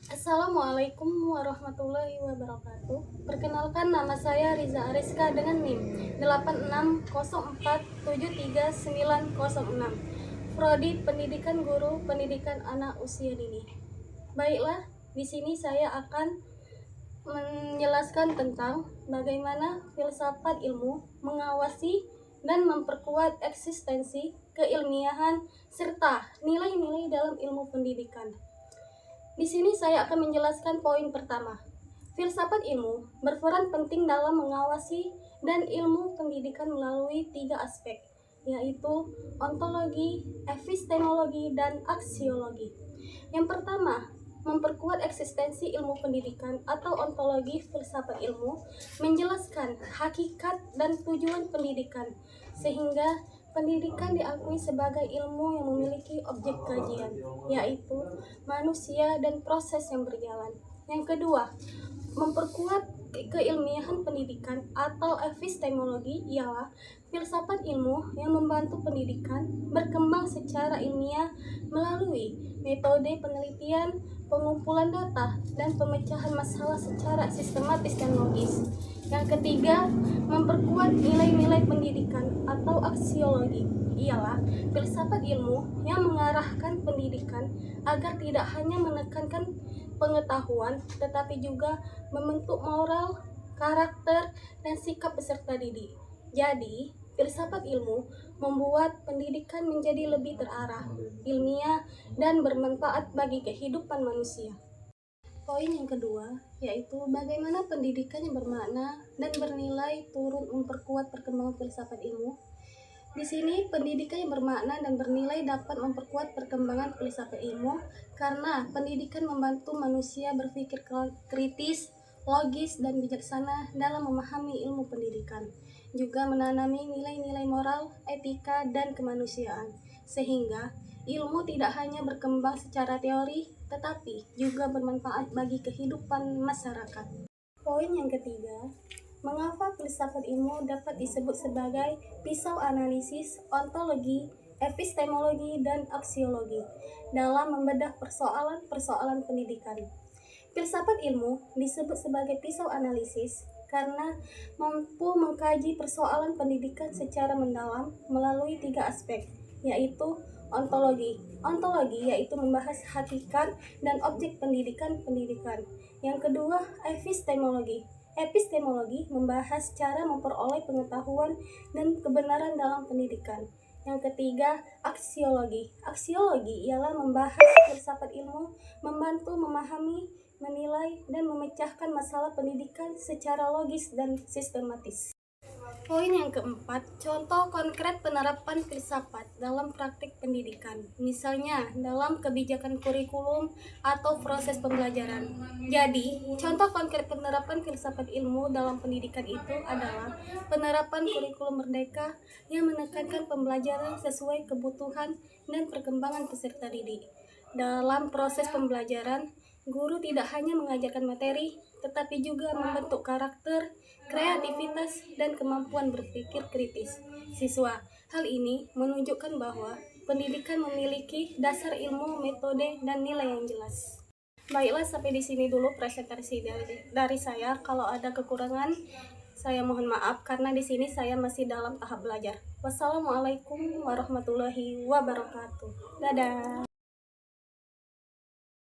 Assalamualaikum warahmatullahi wabarakatuh. Perkenalkan, nama saya Riza Ariska dengan NIM 8604739006. Prodi Pendidikan Guru Pendidikan Anak Usia Dini. Baiklah, di sini saya akan menjelaskan tentang bagaimana filsafat ilmu mengawasi dan memperkuat eksistensi keilmiahan serta nilai-nilai dalam ilmu pendidikan. Di sini saya akan menjelaskan poin pertama. Filsafat ilmu berperan penting dalam mengawasi dan ilmu pendidikan melalui 3 aspek, yaitu ontologi, epistemologi, dan aksiologi. Yang pertama, memperkuat eksistensi ilmu pendidikan atau ontologi. Filsafat ilmu menjelaskan hakikat dan tujuan pendidikan, sehingga pendidikan diakui sebagai ilmu yang memiliki objek kajian, yaitu manusia dan proses yang berjalan. Yang kedua, memperkuat keilmiahan pendidikan atau epistemologi ialah filsafat ilmu yang membantu pendidikan berkembang secara ilmiah melalui metode penelitian, pengumpulan data, dan pemecahan masalah secara sistematis dan logis. Yang ketiga, memperkuat nilai-nilai pendidikan atau aksiologi ialah filsafat ilmu yang mengarahkan pendidikan agar tidak hanya menekankan pengetahuan tetapi juga membentuk moral, karakter, dan sikap peserta didik. Jadi, filsafat ilmu membuat pendidikan menjadi lebih terarah, ilmiah, dan bermanfaat bagi kehidupan manusia. Poin yang kedua, yaitu bagaimana pendidikan yang bermakna dan bernilai turut memperkuat perkembangan filsafat ilmu. Di sini, pendidikan yang bermakna dan bernilai dapat memperkuat perkembangan filsafat ilmu karena pendidikan membantu manusia berpikir kritis, logis, dan bijaksana dalam memahami ilmu pendidikan. Juga menanami nilai-nilai moral, etika, dan kemanusiaan, sehingga ilmu tidak hanya berkembang secara teori, tetapi juga bermanfaat bagi kehidupan masyarakat. Poin yang ketiga, mengapa filsafat ilmu dapat disebut sebagai pisau analisis, ontologi, epistemologi, dan aksiologi dalam membedah persoalan-persoalan pendidikan. Filsafat ilmu disebut sebagai pisau analisis karena mampu mengkaji persoalan pendidikan secara mendalam melalui 3 aspek, yaitu ontologi. Ontologi yaitu membahas hakikat dan objek pendidikan. Yang kedua, epistemologi. Epistemologi membahas cara memperoleh pengetahuan dan kebenaran dalam pendidikan. Yang ketiga, aksiologi. Aksiologi ialah membahas filsafat ilmu, membantu memahami, menilai, dan memecahkan masalah pendidikan secara logis dan sistematis. Poin yang keempat, contoh konkret penerapan filsafat dalam praktik pendidikan, misalnya dalam kebijakan kurikulum atau proses pembelajaran. Jadi, contoh konkret penerapan filsafat ilmu dalam pendidikan itu adalah penerapan kurikulum merdeka yang menekankan pembelajaran sesuai kebutuhan dan perkembangan peserta didik. Dalam proses pembelajaran, guru tidak hanya mengajarkan materi, tetapi juga membentuk karakter, kreativitas, dan kemampuan berpikir kritis siswa. Hal ini menunjukkan bahwa pendidikan memiliki dasar ilmu, metode, dan nilai yang jelas. Baiklah, sampai di sini dulu presentasi dari saya. Kalau ada kekurangan, saya mohon maaf karena di sini saya masih dalam tahap belajar. Wassalamualaikum warahmatullahi wabarakatuh. Dadah.